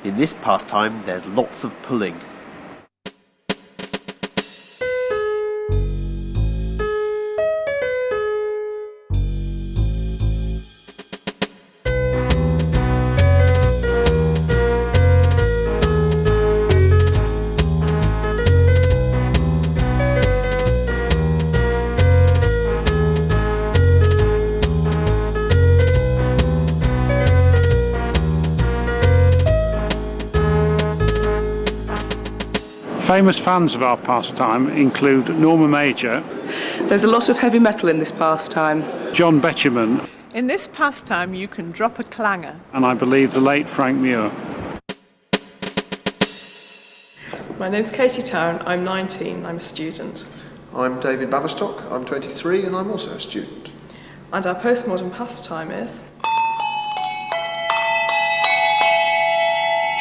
In this pastime, there's lots of pulling. Famous fans of our pastime include Norma Major. There's a lot of heavy metal in this pastime. John Betjeman. In this pastime you can drop a clanger. And I believe the late Frank Muir. My name's Katie Town, I'm 19, I'm a student. I'm David Baverstock, I'm 23 and I'm also a student. And our postmodern pastime is...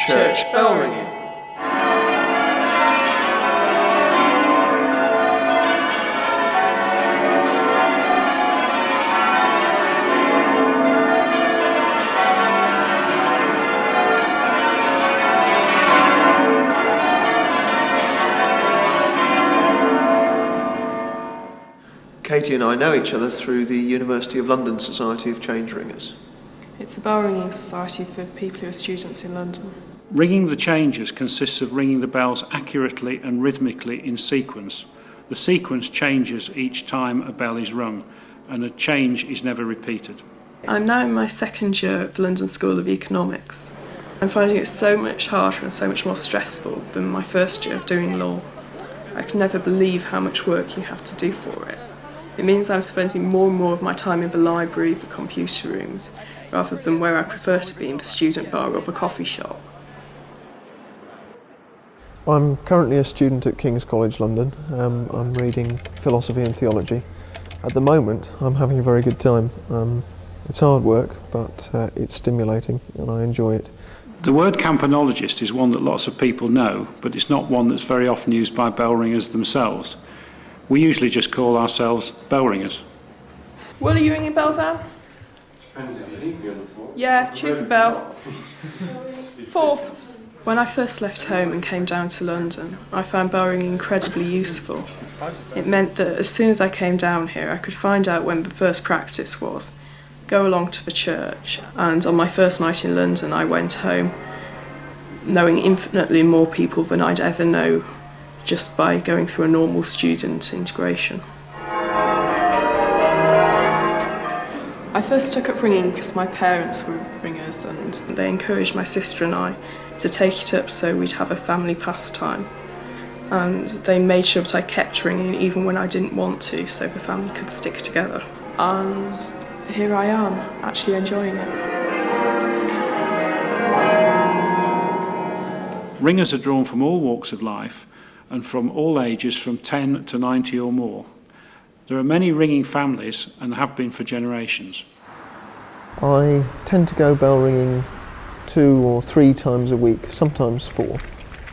Church bell ringing. Katie and I know each other through the University of London Society of Change Ringers. It's a bell ringing society for people who are students in London. Ringing the changes consists of ringing the bells accurately and rhythmically in sequence. The sequence changes each time a bell is rung, and a change is never repeated. I'm now in my second year at the London School of Economics. I'm finding it so much harder and so much more stressful than my first year of doing law. I can never believe how much work you have to do for it. It means I'm spending more and more of my time in the library, the computer rooms, rather than where I prefer to be in the student bar or the coffee shop. I'm currently a student at King's College London. I'm reading philosophy and theology. At the moment, I'm having a very good time. It's hard work, but it's stimulating and I enjoy it. The word campanologist is one that lots of people know, but it's not one that's very often used by bell ringers themselves. We usually just call ourselves bell ringers. Will, are you ringing bell down? Depends if you leave me on the floor. Yeah, choose a bell. Fourth. When I first left home and came down to London, I found bell ringing incredibly useful. It meant that as soon as I came down here, I could find out when the first practice was, go along to the church, and on my first night in London, I went home knowing infinitely more people than I'd ever know just by going through a normal student integration. I first took up ringing because my parents were ringers and they encouraged my sister and I to take it up so we'd have a family pastime. And they made sure that I kept ringing even when I didn't want to, so the family could stick together. And here I am, actually enjoying it. Ringers are drawn from all walks of life and from all ages from 10 to 90 or more. There are many ringing families and have been for generations. I tend to go bell ringing 2 or 3 times a week, sometimes 4.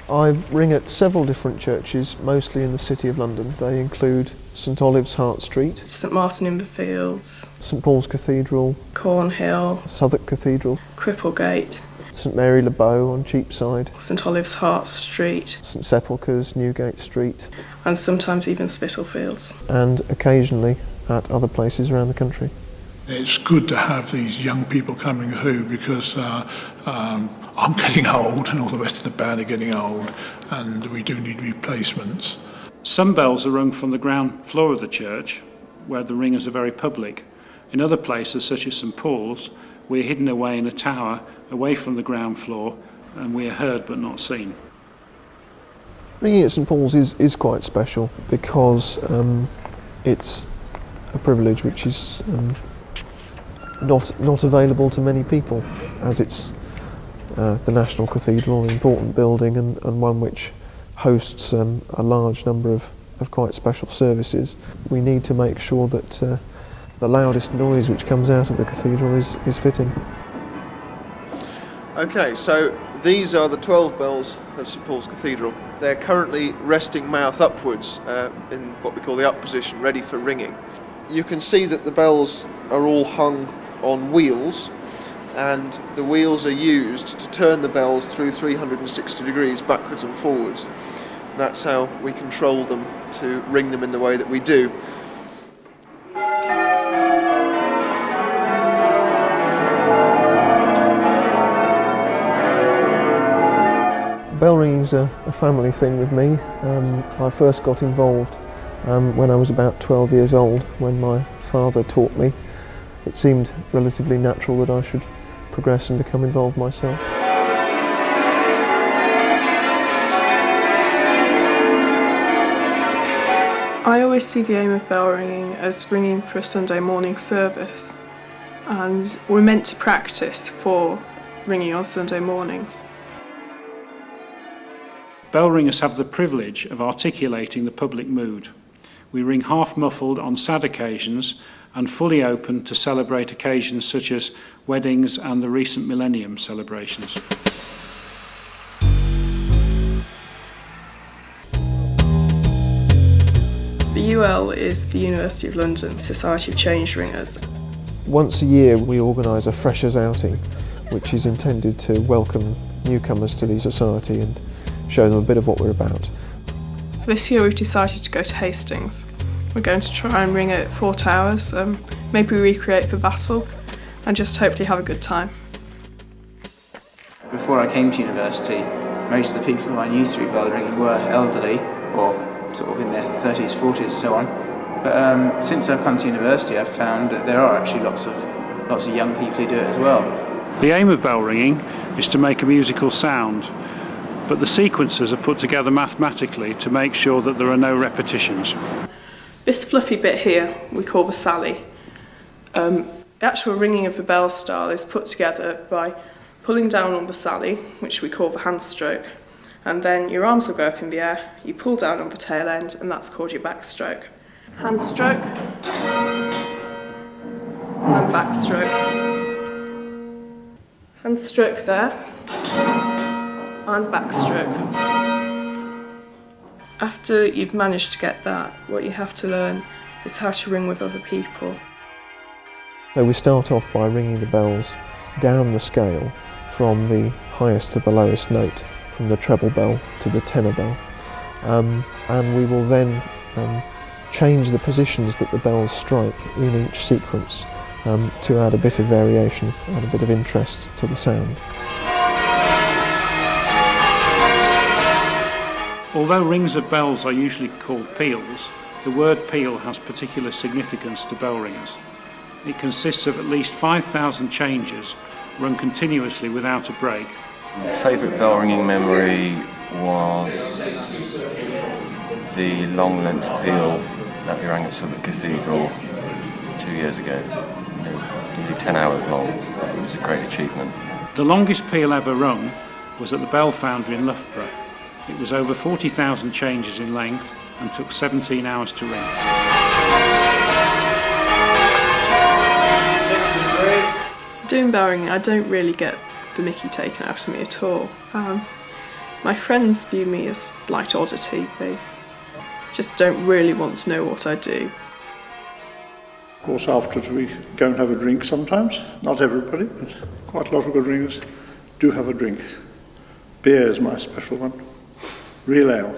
I ring at several different churches, mostly in the City of London. They include St Olave's Hart Street, St Martin in the Fields, St Paul's Cathedral, Cornhill, Southwark Cathedral, Cripplegate, St Mary le Bow on Cheapside, St Olave's Hart Street, St Sepulchre's Newgate Street, and sometimes even Spitalfields. And occasionally at other places around the country. It's good to have these young people coming through because I'm getting old and all the rest of the band are getting old and we do need replacements. Some bells are rung from the ground floor of the church, where the ringers are very public. In other places, such as St Paul's, we're hidden away in a tower, away from the ground floor, and we are heard but not seen. Ringing at St Paul's is quite special because it's a privilege which is not available to many people, as it's the National Cathedral, an important building and one which hosts a large number of quite special services. We need to make sure that the loudest noise which comes out of the cathedral is fitting. Okay, so these are the 12 bells of St Paul's Cathedral. They're currently resting mouth upwards in what we call the up position, ready for ringing. You can see that the bells are all hung on wheels, and the wheels are used to turn the bells through 360 degrees backwards and forwards. That's how we control them to ring them in the way that we do. Bell ringing is a family thing with me. I first got involved when I was about 12 years old, when my father taught me. It seemed relatively natural that I should progress and become involved myself. I always see the aim of bell ringing as ringing for a Sunday morning service, and we're meant to practice for ringing on Sunday mornings. Bell ringers have the privilege of articulating the public mood. We ring half muffled on sad occasions and fully open to celebrate occasions such as weddings and the recent millennium celebrations. The UL is the University of London Society of Change Ringers. Once a year we organise a freshers outing, which is intended to welcome newcomers to the society and show them a bit of what we're about. This year we've decided to go to Hastings. We're going to try and ring at 4 towers, maybe recreate the battle, and just hopefully have a good time. Before I came to university, most of the people who I knew through bell ringing were elderly, or sort of in their 30s, 40s, so on. But since I've come to university, I've found that there are actually lots of young people who do it as well. The aim of bell ringing is to make a musical sound, but the sequences are put together mathematically to make sure that there are no repetitions. This fluffy bit here we call the Sally. The actual ringing of the bell style is put together by pulling down on the Sally, which we call the hand stroke, and then your arms will go up in the air, you pull down on the tail end, and that's called your backstroke. Hand stroke, and backstroke. Hand stroke there, and backstroke. After you've managed to get that, what you have to learn is how to ring with other people. So we start off by ringing the bells down the scale from the highest to the lowest note, from the treble bell to the tenor bell, and we will then change the positions that the bells strike in each sequence to add a bit of variation and a bit of interest to the sound. Although rings of bells are usually called peals, the word peal has particular significance to bell ringers. It consists of at least 5,000 changes run continuously without a break. My favourite bell ringing memory was the long length peal that we rang at Southwark Cathedral 2 years ago. Nearly 10 hours long. It was a great achievement. The longest peal ever rung was at the Bell Foundry in Loughborough. It was over 40,000 changes in length and took 17 hours to ring. Doing bell ringing, I don't really get the mickey taken out of me at all. My friends view me as a slight oddity. They just don't really want to know what I do. Of course, afterwards we go and have a drink sometimes. Not everybody, but quite a lot of good ringers do have a drink. Beer is my special one. Real ale.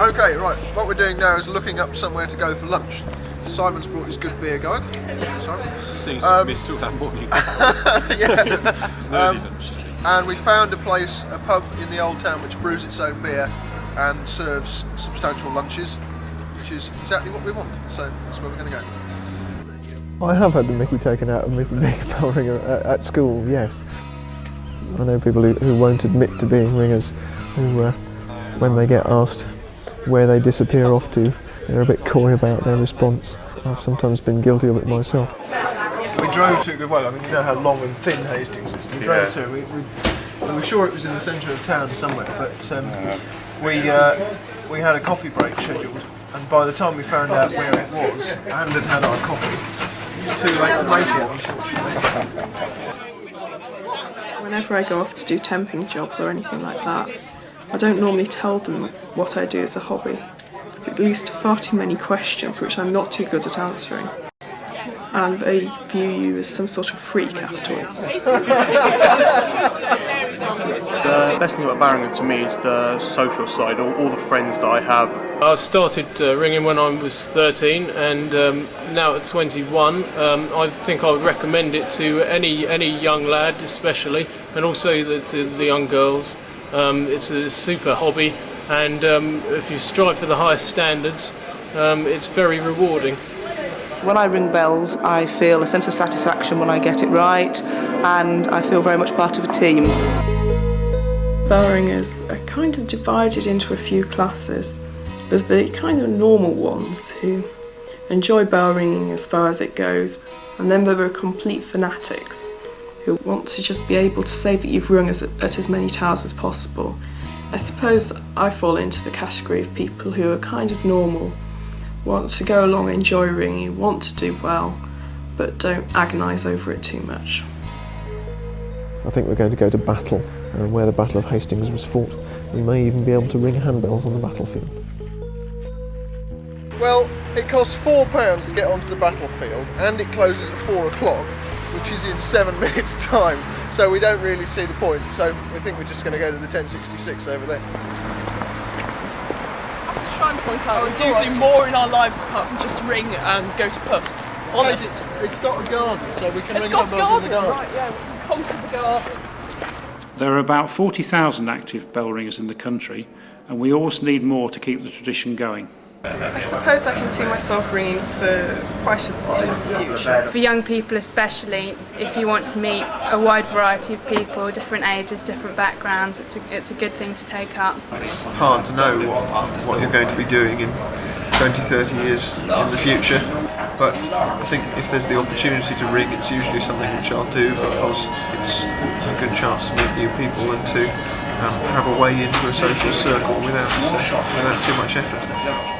Okay, right, what we're doing now is looking up somewhere to go for lunch. Simon's brought his good beer guide. Simon? Seems to be still that morning. Yeah. It's an early lunch. And we found a place, a pub in the old town which brews its own beer and serves substantial lunches, which is exactly what we want. So that's where we're going to go. I have had the mickey taken out of me for being a bell ringer at school, yes. I know people who won't admit to being ringers, who when they get asked where they disappear off to, they're a bit coy about their response. I've sometimes been guilty of it myself. We drove through, well, I mean, you know how long and thin Hastings is. We drove through, we were sure it was in the centre of town somewhere, but we had a coffee break scheduled, and by the time we found out where it was and had had our coffee, it was too late to make it, unfortunately. Whenever I go off to do temping jobs or anything like that, I don't normally tell them what I do as a hobby. because it leads to far too many questions which I'm not too good at answering. And they view you as some sort of freak afterwards. The best thing about Barringer to me is the social side, all the friends that I have. I started ringing when I was 13, and now at 21, I think I would recommend it to any young lad, especially, and also the young girls. It's a super hobby, and if you strive for the highest standards, it's very rewarding. When I ring bells, I feel a sense of satisfaction when I get it right, and I feel very much part of a team. Bell ringers are kind of divided into a few classes. There's the kind of normal ones who enjoy bell ringing as far as it goes, and then there are complete fanatics who want to just be able to say that you've rung at as many towers as possible. I suppose I fall into the category of people who are kind of normal, want to go along, enjoy ringing, want to do well, but don't agonise over it too much. I think we're going to go to battle, where the Battle of Hastings was fought. We may even be able to ring handbells on the battlefield. Well, it costs £4 to get onto the battlefield, and it closes at 4 o'clock, which is in 7 minutes' time, so we don't really see the point. So I think we're just going to go to the 1066 over there. To try and point out, we do more in our lives apart from just ring and go to pubs. Honest. It's got a garden, so we can ring handbells handbells in the garden. Right, yeah, we can conquer the garden. There are about 40,000 active bell ringers in the country, and we always need more to keep the tradition going. I suppose I can see myself ringing for quite a while in the future. For young people especially, if you want to meet a wide variety of people, different ages, different backgrounds, it's a good thing to take up. It's hard to know what you're going to be doing in 20, 30 years in the future, but I think if there's the opportunity to ring, it's usually something which I'll do because it's a good chance to meet new people and to have a way into a social circle without too much effort.